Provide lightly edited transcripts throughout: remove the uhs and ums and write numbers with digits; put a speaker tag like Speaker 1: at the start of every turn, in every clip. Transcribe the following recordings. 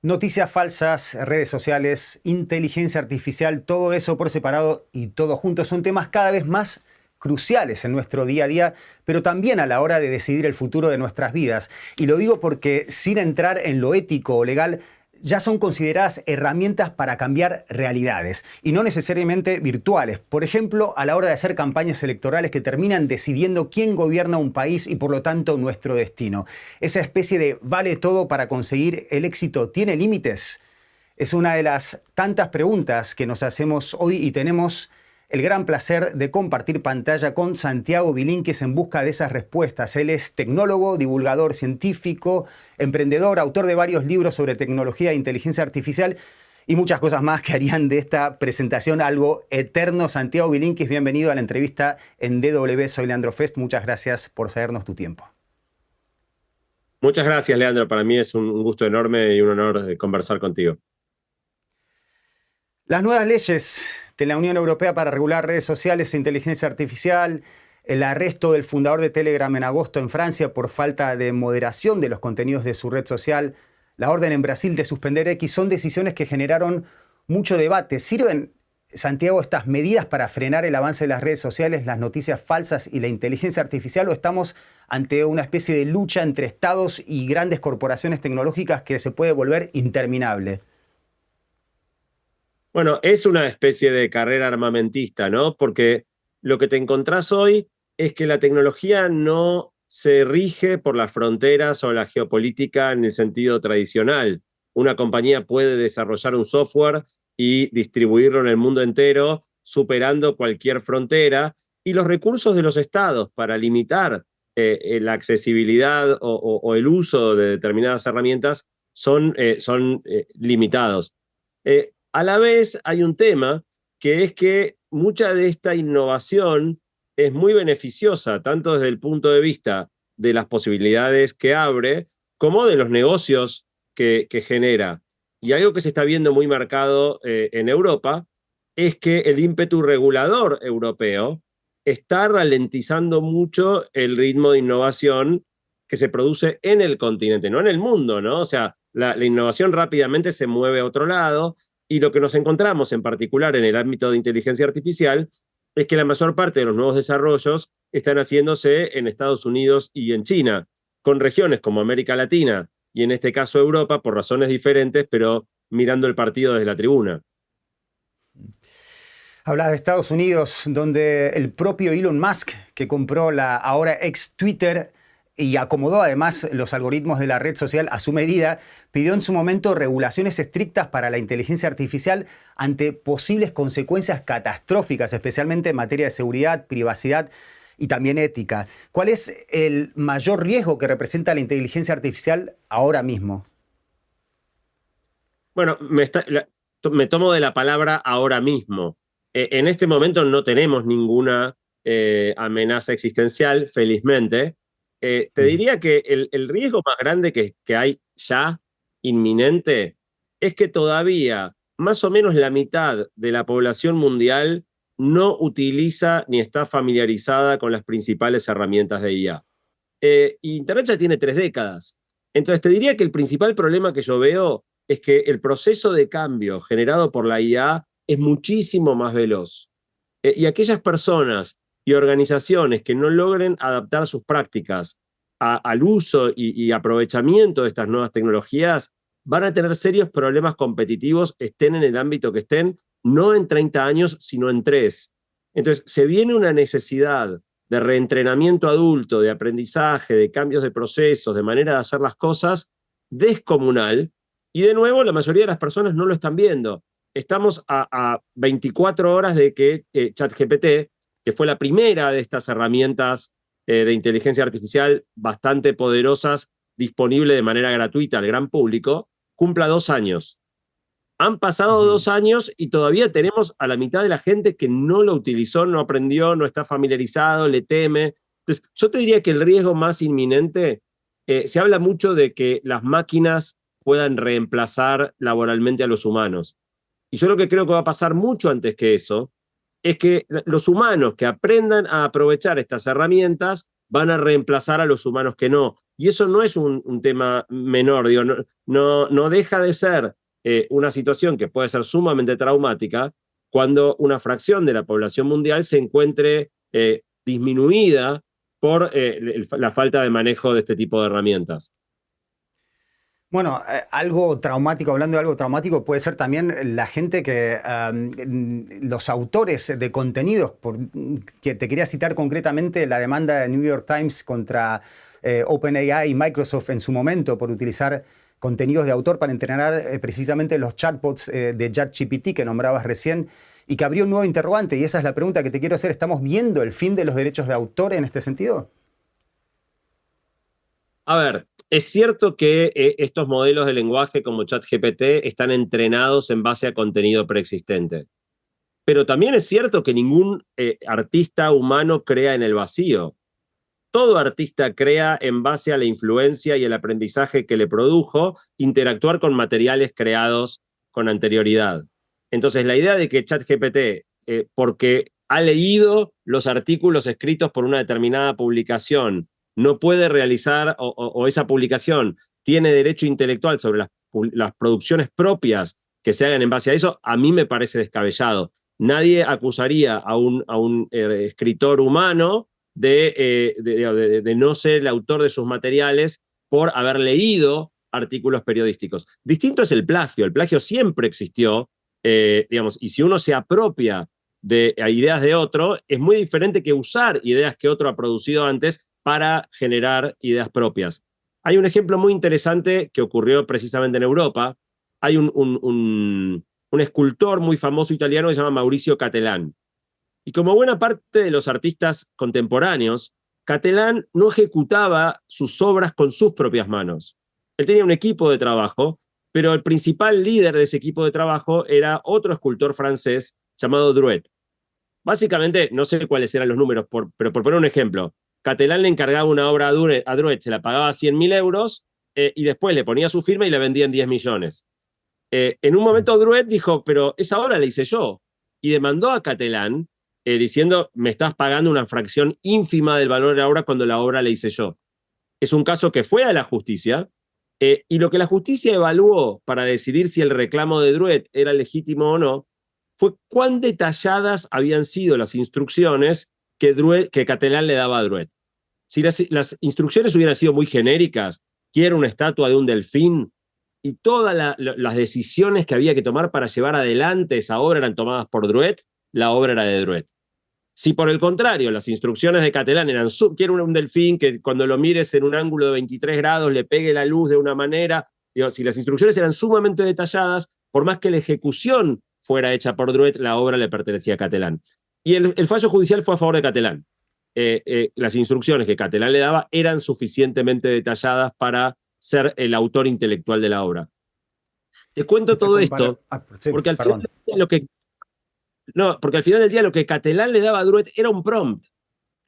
Speaker 1: Noticias falsas, redes sociales, inteligencia artificial, todo eso por separado y todo junto son temas cada vez más cruciales en nuestro día a día, pero también a la hora de decidir el futuro de nuestras vidas. Y lo digo porque, sin entrar en lo ético o legal, ya son consideradas herramientas para cambiar realidades, y no necesariamente virtuales. Por ejemplo, a la hora de hacer campañas electorales que terminan decidiendo quién gobierna un país y por lo tanto nuestro destino. Esa especie de vale todo para conseguir el éxito, ¿tiene límites? Es una de las tantas preguntas que nos hacemos hoy y tenemos el gran placer de compartir pantalla con Santiago Vilínquez en busca de esas respuestas. Él es tecnólogo, divulgador científico, emprendedor, autor de varios libros sobre tecnología e inteligencia artificial y muchas cosas más que harían de esta presentación algo eterno. Santiago Vilínquez, bienvenido a la entrevista en DW. Soy Leandro Fest. Muchas gracias por cedernos tu tiempo.
Speaker 2: Muchas gracias, Leandro. Para mí es un gusto enorme y un honor conversar contigo.
Speaker 1: Las nuevas leyes de la Unión Europea para regular redes sociales e inteligencia artificial, el arresto del fundador de Telegram en agosto en Francia por falta de moderación de los contenidos de su red social, la orden en Brasil de suspender X, son decisiones que generaron mucho debate. ¿Sirven, Santiago, estas medidas para frenar el avance de las redes sociales, las noticias falsas y la inteligencia artificial, o estamos ante una especie de lucha entre estados y grandes corporaciones tecnológicas que se puede volver interminable?
Speaker 2: Bueno, es una especie de carrera armamentista, ¿no? Porque lo que te encontrás hoy es que la tecnología no se rige por las fronteras o la geopolítica en el sentido tradicional. Una compañía puede desarrollar un software y distribuirlo en el mundo entero, superando cualquier frontera, y los recursos de los estados para limitar la accesibilidad o el uso de determinadas herramientas son limitados. A la vez hay un tema que es que mucha de esta innovación es muy beneficiosa, tanto desde el punto de vista de las posibilidades que abre, como de los negocios que genera. Y algo que se está viendo muy marcado en Europa es que el ímpetu regulador europeo está ralentizando mucho el ritmo de innovación que se produce en el continente, no en el mundo, ¿no? O sea, la innovación rápidamente se mueve a otro lado. Y lo que nos encontramos en particular en el ámbito de inteligencia artificial es que la mayor parte de los nuevos desarrollos están haciéndose en Estados Unidos y en China, con regiones como América Latina y en este caso Europa, por razones diferentes, pero mirando el partido desde la tribuna.
Speaker 1: Habla de Estados Unidos, donde el propio Elon Musk, que compró la ahora ex Twitter y acomodó además los algoritmos de la red social a su medida, pidió en su momento regulaciones estrictas para la inteligencia artificial ante posibles consecuencias catastróficas, especialmente en materia de seguridad, privacidad y también ética. ¿Cuál es el mayor riesgo que representa la inteligencia artificial ahora mismo?
Speaker 2: Bueno, me tomo de la palabra ahora mismo. En este momento no tenemos ninguna amenaza existencial, felizmente. Te diría que el riesgo más grande que hay ya, inminente, es que todavía más o menos la mitad de la población mundial no utiliza ni está familiarizada con las principales herramientas de IA. Internet ya tiene 3 décadas. Entonces te diría que el principal problema que yo veo es que el proceso de cambio generado por la IA es muchísimo más veloz. Y aquellas personas y organizaciones que no logren adaptar sus prácticas al uso y aprovechamiento de estas nuevas tecnologías van a tener serios problemas competitivos, estén en el ámbito que estén, no en 30 años, sino en 3. Entonces, se viene una necesidad de reentrenamiento adulto, de aprendizaje, de cambios de procesos, de manera de hacer las cosas descomunal, y de nuevo la mayoría de las personas no lo están viendo. Estamos a 24 horas de que ChatGPT, que fue la primera de estas herramientas de inteligencia artificial bastante poderosas, disponible de manera gratuita al gran público, cumpla 2 años. Han pasado 2 años y todavía tenemos a la mitad de la gente que no lo utilizó, no aprendió, no está familiarizado, le teme. Entonces, yo te diría que el riesgo más inminente, se habla mucho de que las máquinas puedan reemplazar laboralmente a los humanos. Y yo lo que creo que va a pasar mucho antes que eso es que los humanos que aprendan a aprovechar estas herramientas van a reemplazar a los humanos que no. Y eso no es un tema menor, digo, no deja de ser una situación que puede ser sumamente traumática cuando una fracción de la población mundial se encuentre disminuida por la falta de manejo de este tipo de herramientas.
Speaker 1: Bueno, algo traumático, hablando de algo traumático, puede ser también la gente que, los autores de contenidos, que te quería citar concretamente la demanda de New York Times contra OpenAI y Microsoft en su momento por utilizar contenidos de autor para entrenar precisamente los chatbots de ChatGPT que nombrabas recién, y que abrió un nuevo interrogante, y esa es la pregunta que te quiero hacer. ¿Estamos viendo el fin de los derechos de autor en este sentido?
Speaker 2: A ver, es cierto que estos modelos de lenguaje como ChatGPT están entrenados en base a contenido preexistente. Pero también es cierto que ningún artista humano crea en el vacío. Todo artista crea en base a la influencia y el aprendizaje que le produjo interactuar con materiales creados con anterioridad. Entonces, la idea de que ChatGPT, porque ha leído los artículos escritos por una determinada publicación, no puede realizar, o esa publicación tiene derecho intelectual sobre las producciones propias que se hagan en base a eso, a mí me parece descabellado. Nadie acusaría a un escritor humano de no ser el autor de sus materiales por haber leído artículos periodísticos. Distinto es el plagio siempre existió, digamos, y si uno se apropia de ideas de otro, es muy diferente que usar ideas que otro ha producido antes para generar ideas propias. Hay un ejemplo muy interesante que ocurrió precisamente en Europa. Hay un escultor muy famoso italiano que se llama Mauricio Cattelan. Y como buena parte de los artistas contemporáneos, Cattelan no ejecutaba sus obras con sus propias manos. Él tenía un equipo de trabajo, pero el principal líder de ese equipo de trabajo era otro escultor francés llamado Druet. Básicamente, no sé cuáles eran los números, pero por poner un ejemplo, Cattelan le encargaba una obra a Druet, se la pagaba 100.000 euros y después le ponía su firma y la vendía en 10 millones. En un momento Druet dijo, pero esa obra la hice yo, y demandó a Cattelan diciendo, me estás pagando una fracción ínfima del valor de la obra cuando la obra la hice yo. Es un caso que fue a la justicia, y lo que la justicia evaluó para decidir si el reclamo de Druet era legítimo o no, fue cuán detalladas habían sido las instrucciones que Cattelan le daba a Druet. Si las instrucciones hubieran sido muy genéricas, quiero una estatua de un delfín, y todas las decisiones que había que tomar para llevar adelante esa obra eran tomadas por Druet, la obra era de Druet. Si por el contrario las instrucciones de Cattelan eran, quiero un delfín que cuando lo mires en un ángulo de 23 grados le pegue la luz de una manera, digo, si las instrucciones eran sumamente detalladas, por más que la ejecución fuera hecha por Druet, la obra le pertenecía a Cattelan. Y el fallo judicial fue a favor de Cattelan. Las instrucciones que Cattelan le daba eran suficientemente detalladas para ser el autor intelectual de la obra. Te cuento todo esto porque al final del día porque al final del día lo que Cattelan le daba a Druet era un prompt.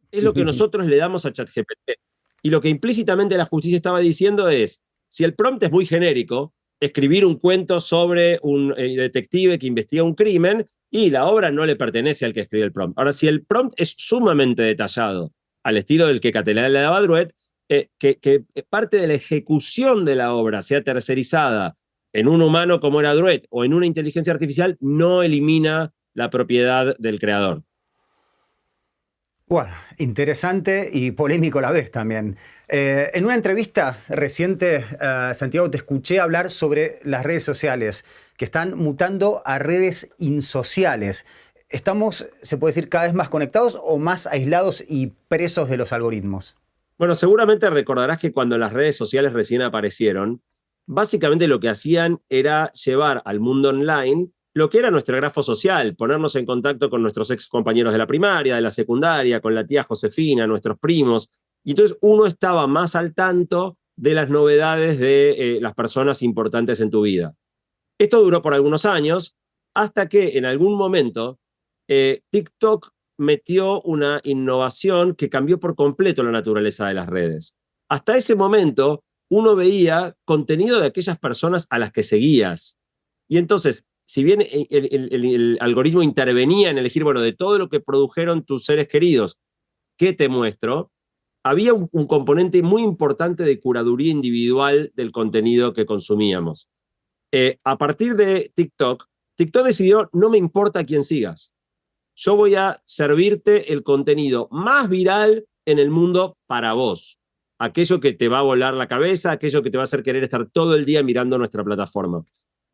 Speaker 2: Es lo que nosotros le damos a ChatGPT. Y lo que implícitamente la justicia estaba diciendo es, si el prompt es muy genérico, escribir un cuento sobre un detective que investiga un crimen, y la obra no le pertenece al que escribe el prompt. Ahora, si el prompt es sumamente detallado, al estilo del que Cattelan le daba a Druet, que parte de la ejecución de la obra sea tercerizada en un humano como era Druet o en una inteligencia artificial, no elimina la propiedad del creador.
Speaker 1: Bueno, interesante y polémico a la vez también. En una entrevista reciente, Santiago, te escuché hablar sobre las redes sociales, que están mutando a redes insociales. ¿Estamos, se puede decir, cada vez más conectados o más aislados y presos de los algoritmos?
Speaker 2: Bueno, seguramente recordarás que cuando las redes sociales recién aparecieron, básicamente lo que hacían era llevar al mundo online lo que era nuestro grafo social, ponernos en contacto con nuestros ex compañeros de la primaria, de la secundaria, con la tía Josefina, nuestros primos. Y entonces uno estaba más al tanto de las novedades de las personas importantes en tu vida. Esto duró por algunos años, hasta que en algún momento TikTok metió una innovación que cambió por completo la naturaleza de las redes. Hasta ese momento, uno veía contenido de aquellas personas a las que seguías. Y entonces, si bien el algoritmo intervenía en elegir, bueno, de todo lo que produjeron tus seres queridos, ¿qué te muestro? había un componente muy importante de curaduría individual del contenido que consumíamos. A partir de TikTok, TikTok decidió, no me importa quién sigas. Yo voy a servirte el contenido más viral en el mundo para vos. Aquello que te va a volar la cabeza, aquello que te va a hacer querer estar todo el día mirando nuestra plataforma.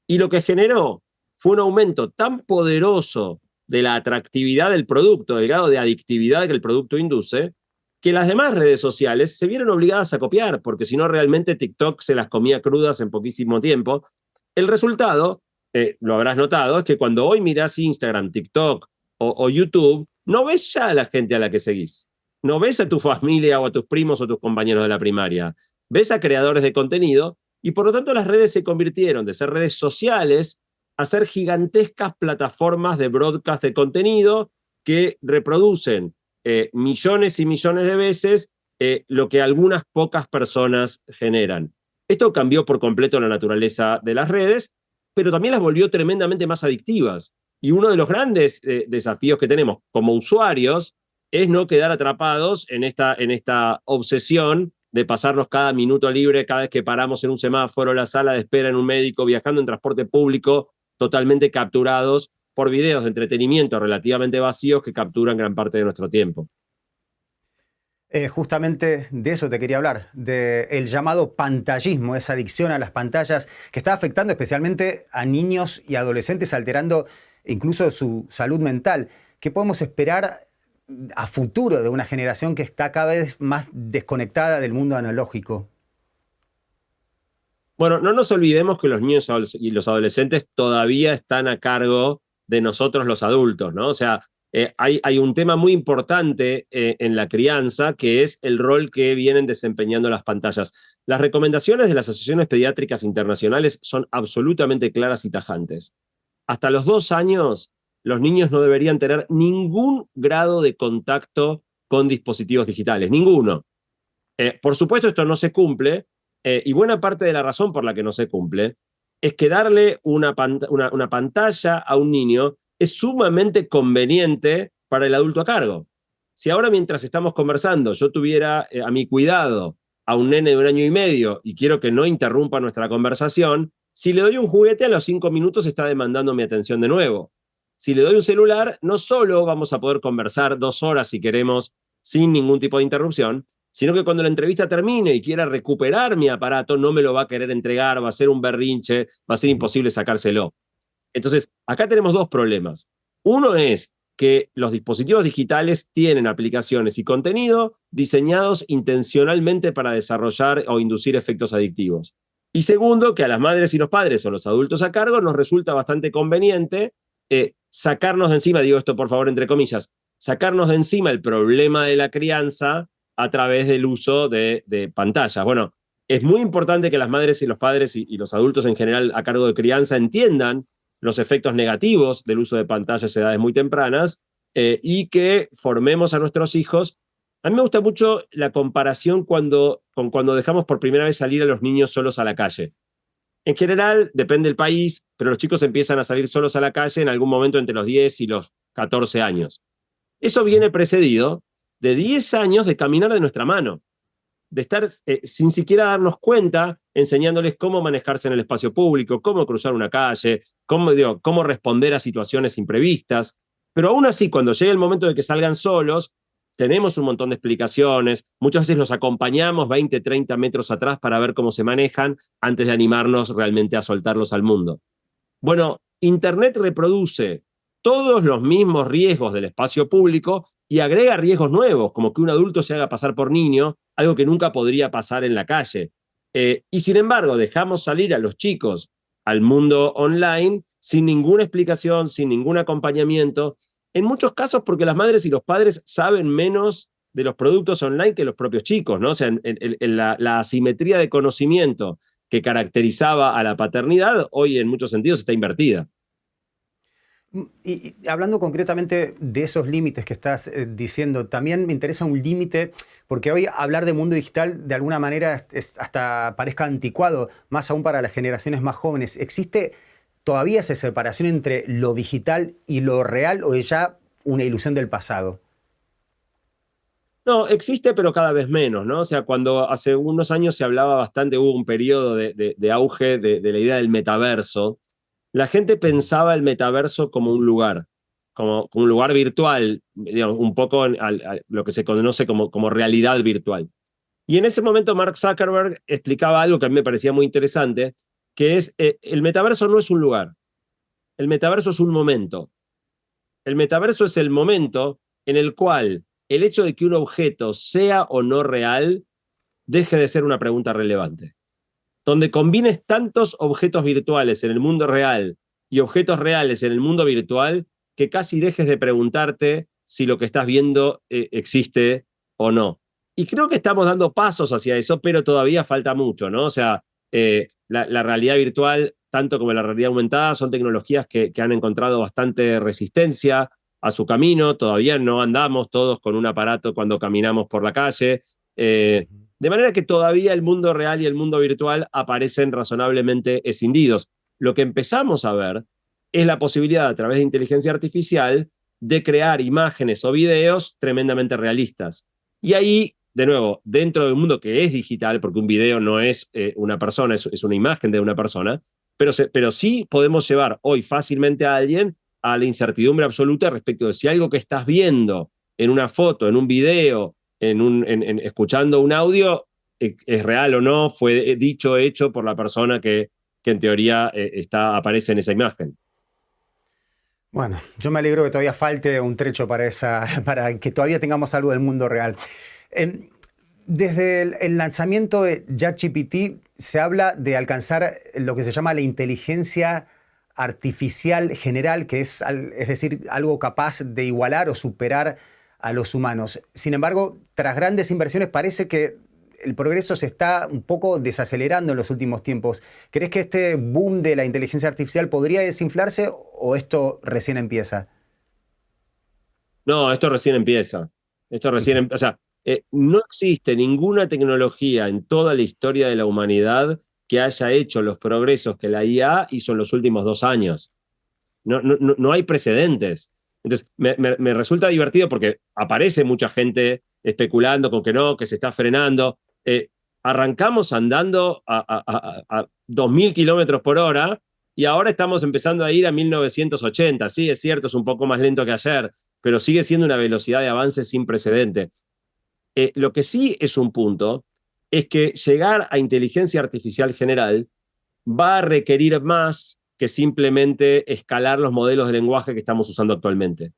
Speaker 2: Y lo que generó fue un aumento tan poderoso de la atractividad del producto, del grado de adictividad que el producto induce, que las demás redes sociales se vieron obligadas a copiar, porque si no realmente TikTok se las comía crudas en poquísimo tiempo. El resultado, lo habrás notado, es que cuando hoy mirás Instagram, TikTok o YouTube, no ves ya a la gente a la que seguís. No ves a tu familia o a tus primos o tus compañeros de la primaria. Ves a creadores de contenido y por lo tanto las redes se convirtieron de ser redes sociales a ser gigantescas plataformas de broadcast de contenido que reproducen millones y millones de veces lo que algunas pocas personas generan. Esto cambió por completo la naturaleza de las redes, pero también las volvió tremendamente más adictivas. Y uno de los grandes desafíos que tenemos como usuarios es no quedar atrapados en esta obsesión de pasarnos cada minuto libre, cada vez que paramos en un semáforo, la sala de espera en un médico, viajando en transporte público, totalmente capturados por videos de entretenimiento relativamente vacíos que capturan gran parte de nuestro tiempo.
Speaker 1: Justamente de eso te quería hablar, del llamado pantallismo, esa adicción a las pantallas que está afectando especialmente a niños y adolescentes, alterando incluso su salud mental. ¿Qué podemos esperar a futuro de una generación que está cada vez más desconectada del mundo analógico?
Speaker 2: Bueno, no nos olvidemos que los niños y los adolescentes todavía están a cargo de nosotros los adultos, ¿no? O sea, hay un tema muy importante en la crianza, que es el rol que vienen desempeñando las pantallas. Las recomendaciones de las asociaciones pediátricas internacionales son absolutamente claras y tajantes. Hasta los 2 años, los niños no deberían tener ningún grado de contacto con dispositivos digitales, ninguno. Por supuesto, esto no se cumple, y buena parte de la razón por la que no se cumple es que darle una pantalla a un niño es sumamente conveniente para el adulto a cargo. Si ahora mientras estamos conversando yo tuviera a mi cuidado a un nene de 1 año y medio y quiero que no interrumpa nuestra conversación, si le doy un juguete a los 5 minutos está demandando mi atención de nuevo. Si le doy un celular, no solo vamos a poder conversar 2 horas si queremos sin ningún tipo de interrupción, sino que cuando la entrevista termine y quiera recuperar mi aparato, no me lo va a querer entregar, va a ser un berrinche, va a ser imposible sacárselo. Entonces, acá tenemos 2 problemas. Uno es que los dispositivos digitales tienen aplicaciones y contenido diseñados intencionalmente para desarrollar o inducir efectos adictivos. Y segundo, que a las madres y los padres o los adultos a cargo nos resulta bastante conveniente sacarnos de encima, digo esto por favor entre comillas, sacarnos de encima el problema de la crianza a través del uso de pantallas. Bueno, es muy importante que las madres y los padres y los adultos en general a cargo de crianza entiendan los efectos negativos del uso de pantallas a edades muy tempranas y que formemos a nuestros hijos. A mí me gusta mucho la comparación con cuando dejamos por primera vez salir a los niños solos a la calle. En general, depende del país, pero los chicos empiezan a salir solos a la calle en algún momento entre los 10 y los 14 años. Eso viene precedido de 10 años de caminar de nuestra mano, de estar sin siquiera darnos cuenta, enseñándoles cómo manejarse en el espacio público, cómo cruzar una calle, cómo responder a situaciones imprevistas. Pero aún así, cuando llegue el momento de que salgan solos, tenemos un montón de explicaciones, muchas veces los acompañamos 20, 30 metros atrás para ver cómo se manejan antes de animarnos realmente a soltarlos al mundo. Bueno, Internet reproduce todos los mismos riesgos del espacio público y agrega riesgos nuevos, como que un adulto se haga pasar por niño, algo que nunca podría pasar en la calle. Y sin embargo, dejamos salir a los chicos al mundo online sin ninguna explicación, sin ningún acompañamiento, en muchos casos porque las madres y los padres saben menos de los productos online que los propios chicos, ¿no? O sea, en la asimetría de conocimiento que caracterizaba a la paternidad, hoy en muchos sentidos está invertida.
Speaker 1: Y hablando concretamente de esos límites que estás diciendo, también me interesa un límite, porque hoy hablar de mundo digital de alguna manera hasta parezca anticuado, más aún para las generaciones más jóvenes. ¿Existe todavía esa separación entre lo digital y lo real o es ya una ilusión del pasado?
Speaker 2: No, existe, pero cada vez menos, ¿no? O sea, cuando hace unos años se hablaba bastante, hubo un periodo de auge de la idea del metaverso, la gente pensaba el metaverso como un lugar, como un lugar virtual, digamos, un poco lo que se conoce como realidad virtual. Y en ese momento Mark Zuckerberg explicaba algo que a mí me parecía muy interesante, que es, el metaverso no es un lugar, el metaverso es un momento. El metaverso es el momento en el cual el hecho de que un objeto sea o no real deje de ser una pregunta relevante. Donde combines tantos objetos virtuales en el mundo real y objetos reales en el mundo virtual, que casi dejes de preguntarte si lo que estás viendo existe o no. Y creo que estamos dando pasos hacia eso, pero todavía falta mucho, ¿no? O sea, la realidad virtual, tanto como la realidad aumentada, son tecnologías que han encontrado bastante resistencia a su camino. Todavía no andamos todos con un aparato cuando caminamos por la calle. De manera que todavía el mundo real y el mundo virtual aparecen razonablemente escindidos. Lo que empezamos a ver es la posibilidad a través de inteligencia artificial de crear imágenes o videos tremendamente realistas. Y ahí, de nuevo, dentro del mundo que es digital, porque un video no es una persona, es una imagen de una persona, pero sí podemos llevar hoy fácilmente a alguien a la incertidumbre absoluta respecto de si algo que estás viendo en una foto, en un video, escuchando un audio, es real o no, fue dicho, hecho por la persona que en teoría aparece en esa imagen.
Speaker 1: Bueno, yo me alegro que todavía falte un trecho para que todavía tengamos algo del mundo real. Desde el lanzamiento de ChatGPT se habla de alcanzar lo que se llama la inteligencia artificial general, que es decir, algo capaz de igualar o superar a los humanos. Sin embargo, tras grandes inversiones parece que el progreso se está un poco desacelerando en los últimos tiempos. ¿Crees que este boom de la inteligencia artificial podría desinflarse o esto recién empieza?
Speaker 2: No, esto recién empieza. O sea, no existe ninguna tecnología en toda la historia de la humanidad que haya hecho los progresos que la IA hizo en los últimos 2 años. No hay precedentes. Entonces, me resulta divertido porque aparece mucha gente especulando con que no, que se está frenando. Arrancamos andando a 2.000 kilómetros por hora y ahora estamos empezando a ir a 1980. Sí, es cierto, es un poco más lento que ayer, pero sigue siendo una velocidad de avance sin precedente. Lo que sí es un punto es que llegar a inteligencia artificial general va a requerir más que simplemente escalar los modelos de lenguaje que estamos usando actualmente.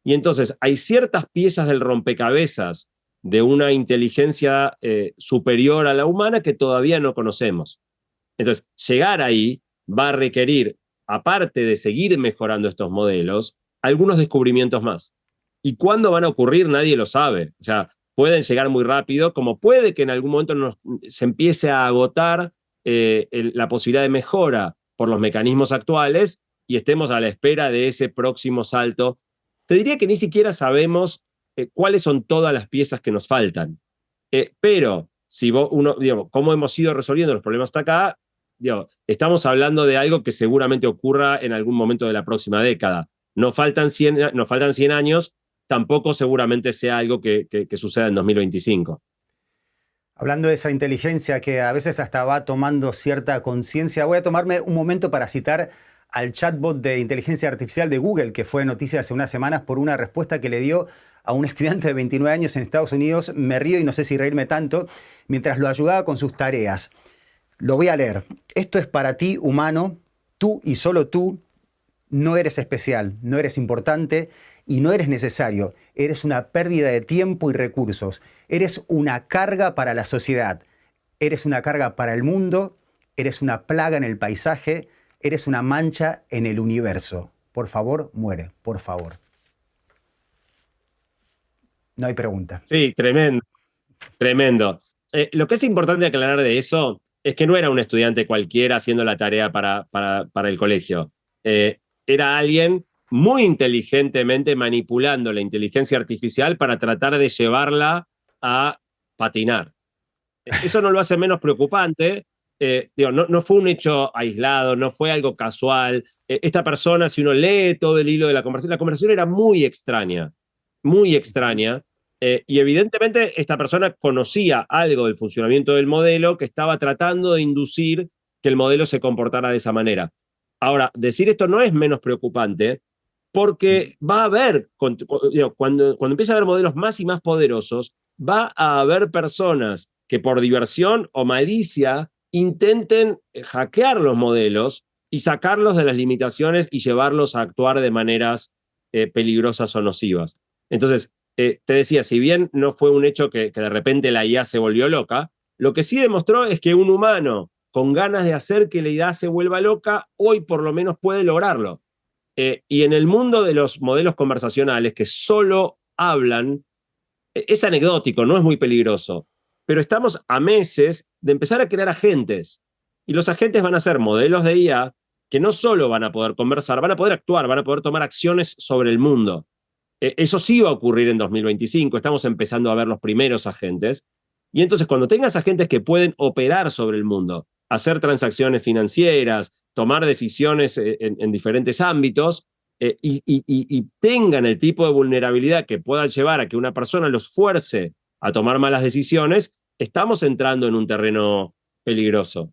Speaker 2: Y entonces hay ciertas piezas del rompecabezas de una inteligencia superior a la humana que todavía no conocemos. Entonces, llegar ahí va a requerir, aparte de seguir mejorando estos modelos, algunos descubrimientos más. ¿Y cuándo van a ocurrir? Nadie lo sabe. O sea, pueden llegar muy rápido, como puede que en algún momento se empiece a agotar la posibilidad de mejora por los mecanismos actuales y estemos a la espera de ese próximo salto. Te diría que ni siquiera sabemos cuáles son todas las piezas que nos faltan. Pero si digamos, cómo hemos ido resolviendo los problemas hasta acá, digamos, estamos hablando de algo que seguramente ocurra en algún momento de la próxima década. Nos faltan 100 años, tampoco seguramente sea algo que suceda en 2025.
Speaker 1: Hablando de esa inteligencia que a veces hasta va tomando cierta conciencia, voy a tomarme un momento para citar al chatbot de inteligencia artificial de Google, que fue noticia hace unas semanas por una respuesta que le dio a un estudiante de 29 años en Estados Unidos. Me río y no sé si reírme tanto, mientras lo ayudaba con sus tareas. Lo voy a leer. Esto es para ti, humano, tú y solo tú. No eres especial, no eres importante y no eres necesario. Eres una pérdida de tiempo y recursos. Eres una carga para la sociedad. Eres una carga para el mundo. Eres una plaga en el paisaje. Eres una mancha en el universo. Por favor, muere, por favor. No hay pregunta.
Speaker 2: Sí, tremendo, tremendo. Lo que es importante aclarar de eso es que no era un estudiante cualquiera haciendo la tarea para el colegio. Era alguien muy inteligentemente manipulando la inteligencia artificial para tratar de llevarla a patinar. Eso no lo hace menos preocupante. No fue un hecho aislado, no fue algo casual. Esta persona, si uno lee todo el hilo de la conversación era muy extraña, muy extraña. Y evidentemente esta persona conocía algo del funcionamiento del modelo que estaba tratando de inducir que el modelo se comportara de esa manera. Ahora, decir esto no es menos preocupante porque va a haber, cuando empieza a haber modelos más y más poderosos, va a haber personas que por diversión o malicia intenten hackear los modelos y sacarlos de las limitaciones y llevarlos a actuar de maneras peligrosas o nocivas. Entonces, te decía, si bien no fue un hecho que de repente la IA se volvió loca, lo que sí demostró es que un humano con ganas de hacer que la IA se vuelva loca, hoy por lo menos puede lograrlo. Y en el mundo de los modelos conversacionales que solo hablan, es anecdótico, no es muy peligroso, pero estamos a meses de empezar a crear agentes. Y los agentes van a ser modelos de IA que no solo van a poder conversar, van a poder actuar, van a poder tomar acciones sobre el mundo. Eso sí va a ocurrir en 2025, estamos empezando a ver los primeros agentes. Y entonces cuando tengas agentes que pueden operar sobre el mundo, hacer transacciones financieras, tomar decisiones en diferentes ámbitos, y tengan el tipo de vulnerabilidad que pueda llevar a que una persona los fuerce a tomar malas decisiones, estamos entrando en un terreno peligroso.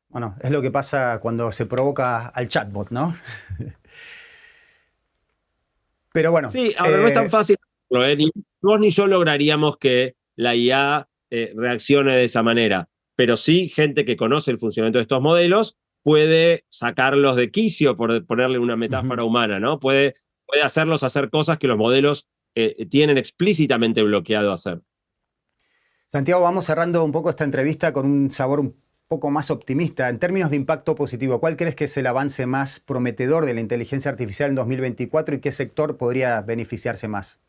Speaker 1: Bueno, es lo que pasa cuando se provoca al chatbot, ¿no? Pero bueno,
Speaker 2: Sí, ahora no es tan fácil hacerlo, ¿eh? Ni vos ni yo lograríamos que la IA reaccione de esa manera, pero sí gente que conoce el funcionamiento de estos modelos puede sacarlos de quicio, por ponerle una metáfora humana, ¿no? Puede hacerlos hacer cosas que los modelos tienen explícitamente bloqueado hacer.
Speaker 1: Santiago, vamos cerrando un poco esta entrevista con un sabor un poco más optimista. En términos de impacto positivo, ¿cuál crees que es el avance más prometedor de la inteligencia artificial en 2024 y qué sector podría beneficiarse más?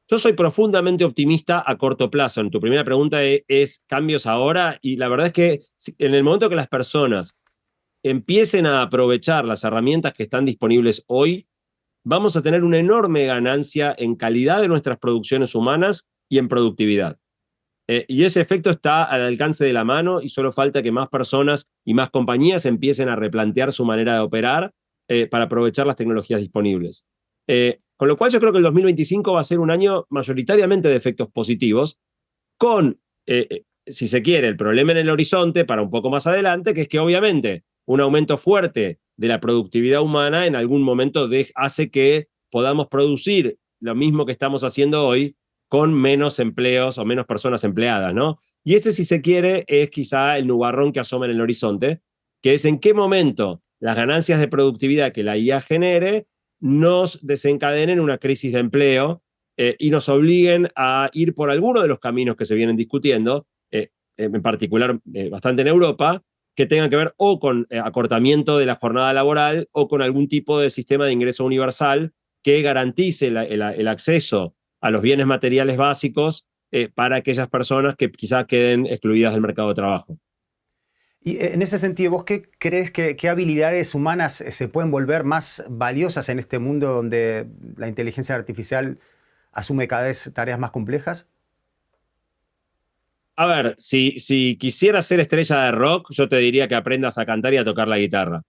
Speaker 2: Yo soy profundamente optimista a corto plazo. En tu primera pregunta es cambios ahora, y la verdad es que en el momento que las personas empiecen a aprovechar las herramientas que están disponibles hoy, vamos a tener una enorme ganancia en calidad de nuestras producciones humanas y en productividad. Y ese efecto está al alcance de la mano y solo falta que más personas y más compañías empiecen a replantear su manera de operar para aprovechar las tecnologías disponibles. Con lo cual yo creo que el 2025 va a ser un año mayoritariamente de efectos positivos, con, si se quiere, el problema en el horizonte para un poco más adelante, que es que obviamente un aumento fuerte de la productividad humana en algún momento hace que podamos producir lo mismo que estamos haciendo hoy con menos empleos o menos personas empleadas, ¿no? Y ese, si se quiere, es quizá el nubarrón que asoma en el horizonte, que es en qué momento las ganancias de productividad que la IA genere nos desencadenen una crisis de empleo y nos obliguen a ir por alguno de los caminos que se vienen discutiendo, en particular bastante en Europa, que tengan que ver o con acortamiento de la jornada laboral o con algún tipo de sistema de ingreso universal que garantice el acceso a los bienes materiales básicos para aquellas personas que quizás queden excluidas del mercado de trabajo.
Speaker 1: Y en ese sentido, ¿vos qué crees qué habilidades humanas se pueden volver más valiosas en este mundo donde la inteligencia artificial asume cada vez tareas más complejas?
Speaker 2: A ver, si quisieras ser estrella de rock, yo te diría que aprendas a cantar y a tocar la guitarra.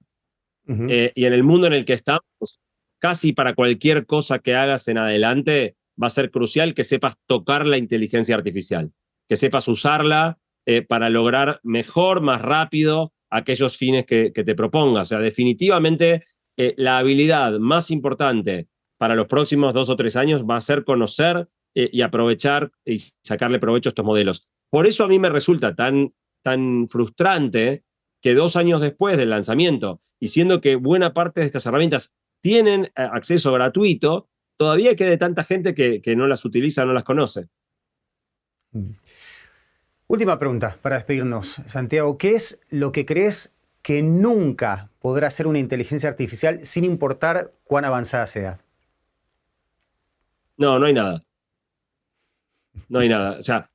Speaker 2: Y en el mundo en el que estamos, casi para cualquier cosa que hagas en adelante, va a ser crucial que sepas tocar la inteligencia artificial, que sepas usarla para lograr mejor, más rápido, aquellos fines que te propongas. O sea, definitivamente la habilidad más importante para los próximos 2 o 3 años va a ser conocer y aprovechar y sacarle provecho a estos modelos. Por eso a mí me resulta tan frustrante que 2 años después del lanzamiento, y siendo que buena parte de estas herramientas tienen acceso gratuito, todavía quede tanta gente que no las utiliza, no las conoce.
Speaker 1: Última pregunta para despedirnos, Santiago. ¿Qué es lo que crees que nunca podrá hacer una inteligencia artificial sin importar cuán avanzada sea?
Speaker 2: No, no hay nada. No hay nada. O sea,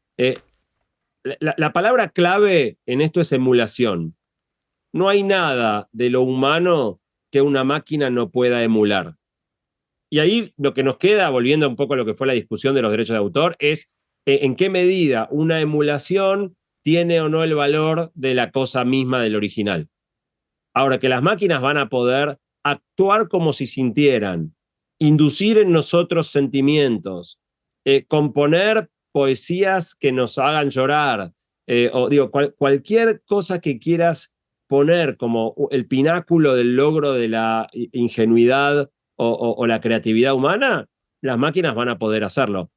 Speaker 2: la palabra clave en esto es emulación. No hay nada de lo humano que una máquina no pueda emular. Y ahí lo que nos queda, volviendo un poco a lo que fue la discusión de los derechos de autor, es en qué medida una emulación tiene o no el valor de la cosa misma del original. Ahora, que las máquinas van a poder actuar como si sintieran, inducir en nosotros sentimientos, componer poesías que nos hagan llorar, o digo, cualquier cosa que quieras poner como el pináculo del logro de la ingenuidad o la creatividad humana, las máquinas van a poder hacerlo.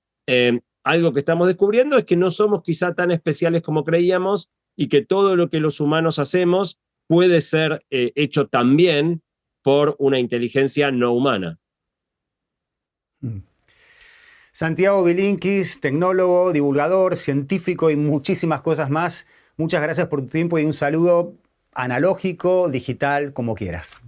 Speaker 2: Algo que estamos descubriendo es que no somos quizá tan especiales como creíamos y que todo lo que los humanos hacemos puede ser hecho también por una inteligencia no humana.
Speaker 1: Santiago Bilinkis, tecnólogo, divulgador, científico y muchísimas cosas más. Muchas gracias por tu tiempo y un saludo analógico, digital, como quieras.